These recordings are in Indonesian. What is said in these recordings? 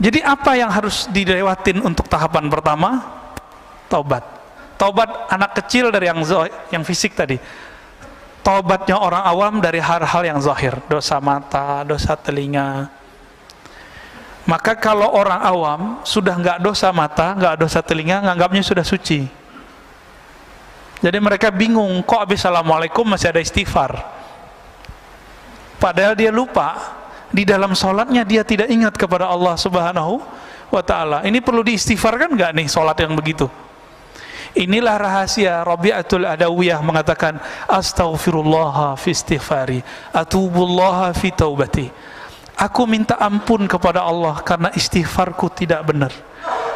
Jadi apa yang harus dilewatin untuk tahapan pertama? Taubat. Taubat anak kecil dari yang fisik tadi. Taubatnya orang awam dari hal-hal yang zahir, dosa mata, dosa telinga. Maka kalau orang awam sudah nggak dosa mata, nggak dosa telinga, nganggapnya sudah suci. Jadi mereka bingung, kok habis assalamualaikum masih ada istighfar. Padahal dia lupa, di dalam sholatnya dia tidak ingat kepada Allah Subhanahu wa ta'ala. Ini perlu diistighfarkan nggak nih sholat yang begitu? Inilah rahasia Rabi'atul Adawiyah mengatakan, astaghfirullah fi istighfari, atubullah fi taubati. Aku minta ampun kepada Allah karena istighfarku tidak benar.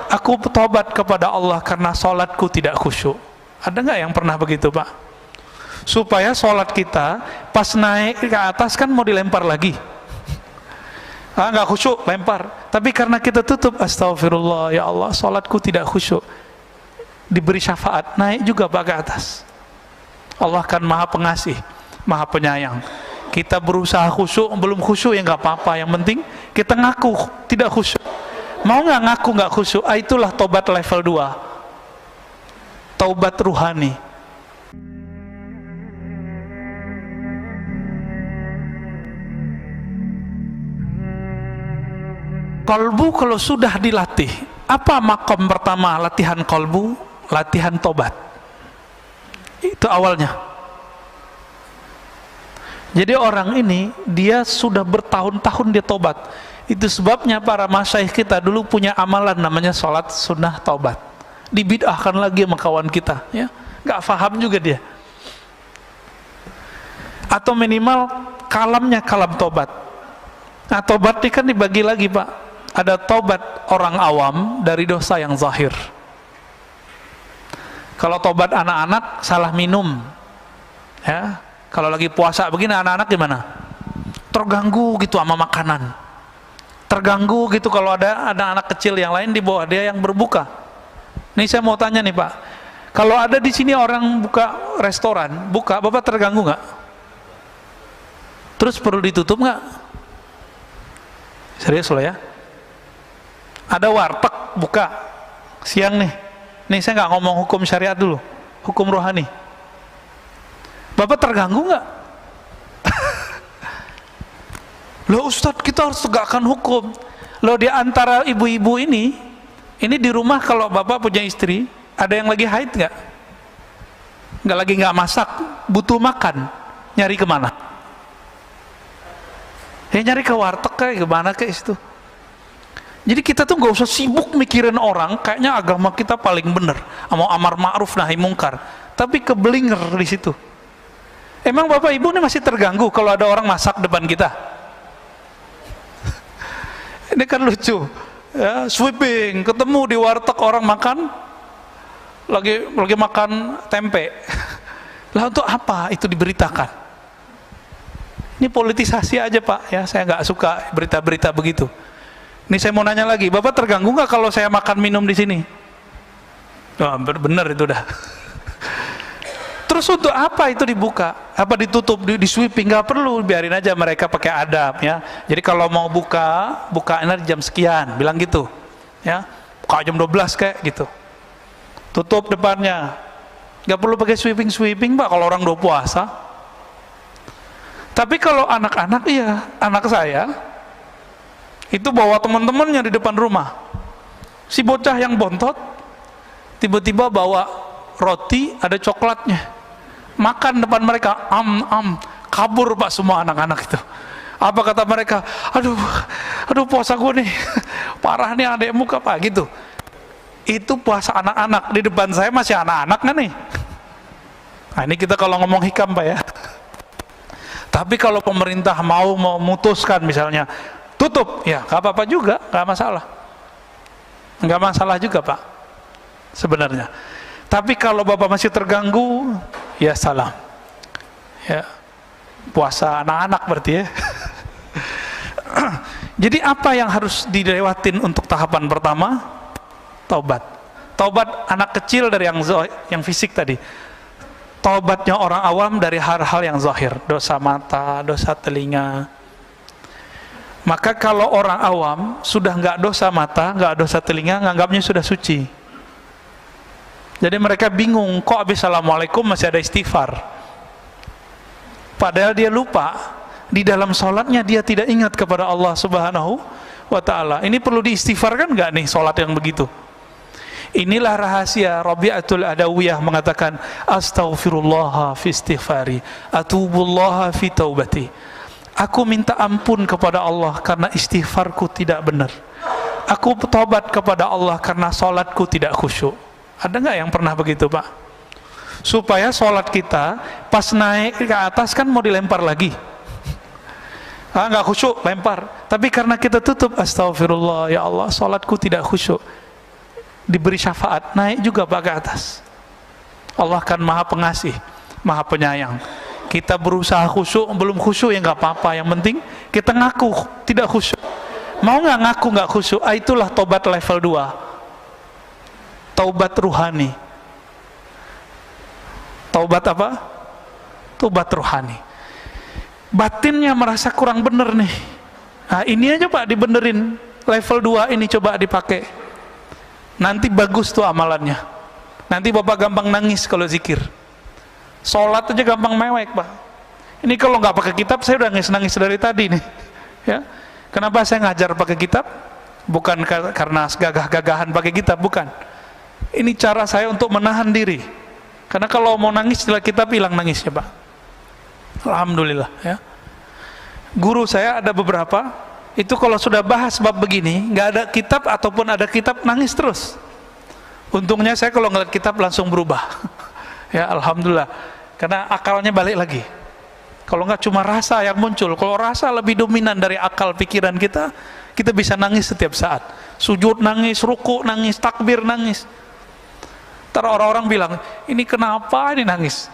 Aku bertobat kepada Allah karena sholatku tidak khusyuk. Ada nggak yang pernah begitu, Pak? Supaya sholat kita pas naik ke atas kan mau dilempar lagi. Nggak khusyuk, lempar. Tapi karena kita tutup, astagfirullah, ya Allah, sholatku tidak khusyuk. Diberi syafaat, naik juga Pak ke atas. Allah kan maha pengasih, maha penyayang. Kita berusaha khusyuk, belum khusyuk ya nggak apa-apa. Yang penting kita ngaku tidak khusyuk. Mau nggak ngaku nggak khusyuk? Itulah tobat level 2. Taubat ruhani. Kolbu kalau sudah dilatih, apa makom pertama latihan kolbu? Latihan tobat. Itu awalnya. Jadi orang ini dia sudah bertahun-tahun dia tobat. Itu sebabnya para masyayikh kita dulu punya amalan namanya sholat sunnah taubat. Dibid'ahkan lagi sama kawan kita, ya. Nggak paham juga dia. Atau minimal kalamnya kalam tobat. Nah, tobat ini kan dibagi lagi, Pak. Ada tobat orang awam dari dosa yang zahir. Kalau tobat anak-anak salah minum, ya. Kalau lagi puasa begini anak-anak gimana? Terganggu gitu sama makanan. Terganggu gitu kalau ada anak kecil yang lain di bawah dia yang berbuka. Nih saya mau tanya nih Pak, kalau ada di sini orang buka restoran, buka, Bapak terganggu nggak? Terus perlu ditutup nggak? Serius loh ya? Ada warteg buka siang nih. Nih saya nggak ngomong hukum syariat dulu, hukum rohani. Bapak terganggu nggak? Loh Ustadz, kita harus tegakkan hukum. Loh di antara ibu-ibu ini di rumah kalau Bapak punya istri, ada yang lagi haid nggak? Nggak masak, butuh makan, nyari kemana? Ya nyari ke warteg kayak gimana kayak itu. Jadi kita tuh nggak usah sibuk mikirin orang, kayaknya agama kita paling bener, mau amar ma'ruf nahi mungkar, tapi kebelinger di situ. Emang Bapak Ibu ini masih terganggu kalau ada orang masak depan kita? Ini kan lucu, ya, sweeping, ketemu di warteg orang makan, lagi makan tempe. Lah untuk apa itu diberitakan? Ini politisasi aja Pak, ya saya nggak suka berita-berita begitu. Ini saya mau nanya lagi, Bapak terganggu nggak kalau saya makan minum di sini? Oh, bener itu dah. Terus untuk apa itu dibuka? Apa ditutup, di sweeping? Nggak perlu, biarin aja mereka pakai adab ya. Jadi kalau mau bukainnya jam sekian, bilang gitu ya. Buka jam 12 kayak gitu. Tutup depannya. Nggak perlu pakai sweeping Pak kalau orang udah puasa. Tapi kalau anak-anak, iya, anak saya itu bawa teman-temannya di depan rumah. Si bocah yang bontot tiba-tiba bawa roti ada coklatnya. Makan depan mereka, kabur Pak semua anak-anak itu. Apa kata mereka? Aduh puasa gue nih, parah nih adekmu Pak gitu. Itu puasa anak-anak, di depan saya masih anak-anak kan nih. Nah ini kita kalau ngomong hikam Pak ya. Tapi kalau pemerintah mau memutuskan misalnya tutup, ya nggak apa-apa juga, nggak masalah juga Pak sebenarnya. Tapi kalau Bapak masih terganggu, ya salam. Ya, puasa anak-anak berarti ya. Jadi apa yang harus dilewatin untuk tahapan pertama? Taubat. Taubat anak kecil dari yang fisik tadi. Taubatnya orang awam dari hal-hal yang zahir, dosa mata, dosa telinga. Maka kalau orang awam sudah nggak dosa mata, nggak dosa telinga, nganggapnya sudah suci. Jadi mereka bingung, kok habis assalamualaikum masih ada istighfar. Padahal dia lupa, di dalam sholatnya dia tidak ingat kepada Allah Subhanahu wa ta'ala. Ini perlu diistighfarkan nggak nih sholat yang begitu? Inilah rahasia Rabi'atul Adawiyah mengatakan, astaghfirullah fi istighfari, atubullaha fi taubati. Aku minta ampun kepada Allah karena istighfarku tidak benar. Aku bertobat kepada Allah karena sholatku tidak khusyuk. Ada nggak yang pernah begitu, Pak? Supaya sholat kita pas naik ke atas kan mau dilempar lagi. Nggak khusyuk, lempar. Tapi karena kita tutup, astagfirullah, ya Allah, sholatku tidak khusyuk. Diberi syafaat, naik juga Pak ke atas. Allah kan maha pengasih, maha penyayang. Kita berusaha khusyuk, belum khusyuk ya nggak apa-apa. Yang penting kita ngaku tidak khusyuk. Mau nggak ngaku nggak khusyuk? Itulah tobat level 2. Taubat ruhani. Taubat apa? Taubat ruhani. Batinnya merasa kurang bener nih. Nah, ini aja Pak dibenerin. Level 2 ini coba dipakai. Nanti bagus tuh amalannya. Nanti Bapak gampang nangis kalau zikir. Sholat aja gampang mewek, Pak. Ini kalau nggak pakai kitab, saya udah nangis-nangis dari tadi nih. Ya, kenapa saya ngajar pakai kitab? Bukan karena gagah-gagahan pakai kitab, bukan. Ini cara saya untuk menahan diri. Karena kalau mau nangis setelah kitab hilang nangisnya, Pak. Alhamdulillah. Ya. Guru saya ada beberapa, itu kalau sudah bahas bab begini, nggak ada kitab ataupun ada kitab nangis terus. Untungnya saya kalau ngeliat kitab langsung berubah. Ya, alhamdulillah. Karena akalnya balik lagi. Kalau nggak cuma rasa yang muncul. Kalau rasa lebih dominan dari akal pikiran kita, kita bisa nangis setiap saat. Sujud nangis, ruku nangis, takbir nangis. Ntar orang-orang bilang, ini kenapa ini nangis?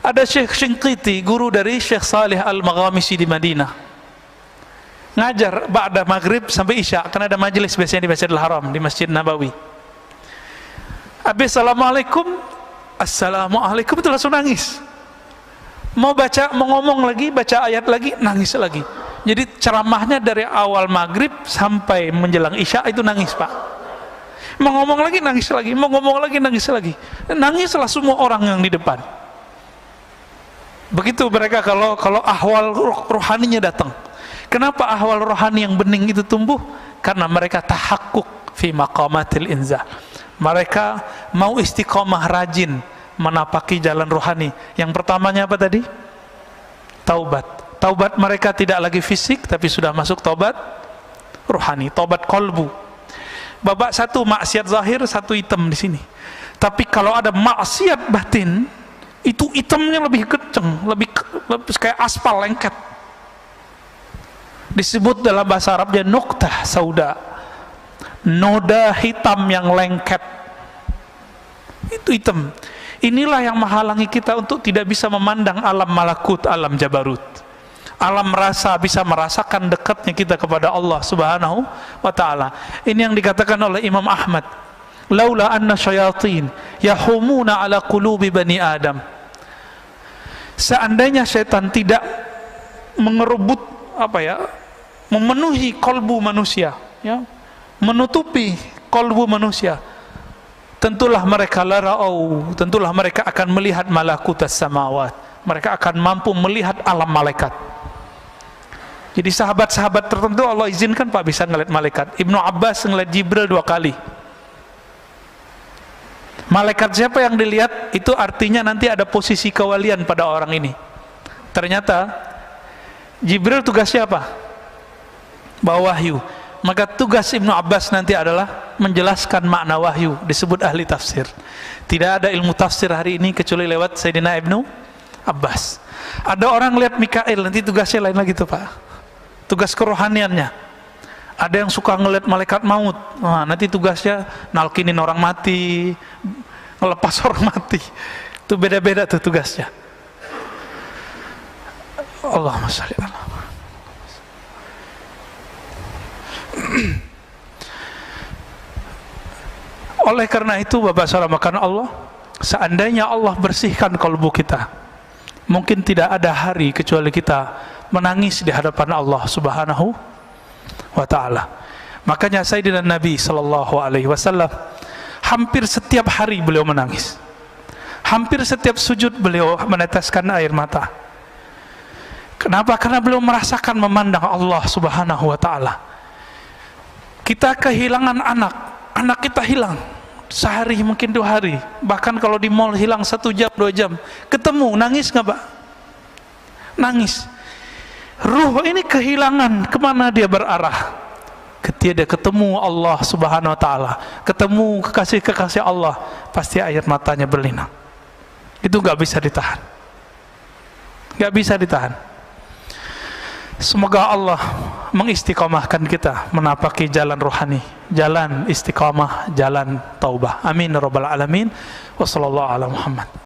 Ada Syekh Shinqiti, guru dari Syekh Salih Al-Maghamisi di Madinah. Ngajar ba'da maghrib sampai isya, karena ada majelis biasanya di Masjidil Haram, di Masjid Nabawi. Habis assalamualaikum itu langsung nangis. Mau ngomong lagi, baca ayat lagi, nangis lagi. Jadi ceramahnya dari awal maghrib sampai menjelang isya itu nangis, Pak. Mau ngomong lagi, nangis lagi. Mau ngomong lagi, nangis lagi. Nangislah semua orang yang di depan. Begitu mereka kalau ahwal rohaninya datang. Kenapa ahwal rohani yang bening itu tumbuh? Karena mereka tahakkuk fi maqamatil inzah. Mereka mau istiqomah, rajin menapaki jalan rohani. Yang pertamanya apa tadi? Taubat. Taubat mereka tidak lagi fisik, tapi sudah masuk taubat rohani, taubat kolbu. Babak satu maksiat zahir, satu hitam di sini. Tapi kalau ada maksiat batin, itu hitamnya lebih kenceng, lebih kayak aspal lengket. Disebut dalam bahasa Arabnya nuqtah sauda, noda hitam yang lengket. Itu hitam. Inilah yang menghalangi kita untuk tidak bisa memandang alam malakut, alam jabarut, alam rasa, bisa merasakan dekatnya kita kepada Allah Subhanahu wa ta'ala. Ini yang dikatakan oleh Imam Ahmad, laula anna syayatin yahumuna ala qulubi bani Adam. Seandainya syaitan tidak mengerebut memenuhi kolbu manusia, ya, menutupi kolbu manusia, tentulah mereka tentulah mereka akan melihat malakutas samawat. Mereka akan mampu melihat alam malaikat. Jadi sahabat-sahabat tertentu Allah izinkan Pak bisa ngeliat malaikat. Ibnu Abbas ngeliat Jibril 2 kali. Malaikat siapa yang dilihat? Itu artinya nanti ada posisi kewalian pada orang ini. Ternyata Jibril tugasnya apa? Bawa wahyu. Maka tugas Ibnu Abbas nanti adalah menjelaskan makna wahyu. Disebut ahli tafsir. Tidak ada ilmu tafsir hari ini kecuali lewat Sayyidina Ibnu Abbas. Ada orang lihat Mikail, nanti tugasnya lain lagi tuh Pak. Tugas kerohaniannya. Ada yang suka ngelihat malaikat maut, nah, nanti tugasnya nalkinin orang mati, ngelepas orang mati. Itu beda-beda tuh tugasnya. Allahumma shalli ala. Oleh karena itu Bapak saudara karena Allah, seandainya Allah bersihkan kalbu kita, mungkin tidak ada hari kecuali kita menangis di hadapan Allah Subhanahu wa ta'ala. Makanya Sayyidina Nabi sallallahu alaihi wasallam hampir setiap hari beliau menangis. Hampir setiap sujud beliau meneteskan air mata. Kenapa? Karena beliau merasakan memandang Allah Subhanahu wa ta'ala. Kita kehilangan anak kita hilang sehari, mungkin 2 hari, bahkan kalau di mall hilang 1 jam 2 jam, ketemu, nangis nggak Pak? Nangis. Ruh ini kehilangan, kemana dia berarah? Ketika dia ketemu Allah Subhanahu wa ta'ala, ketemu kekasih-kekasih Allah, pasti air matanya berlinang. Itu nggak bisa ditahan, nggak bisa ditahan. Semoga Allah mengistiqomahkan kita menapaki jalan rohani, jalan istiqomah, jalan taubah. Amin ya rabbal alamin. Wassallallahu ala Muhammad.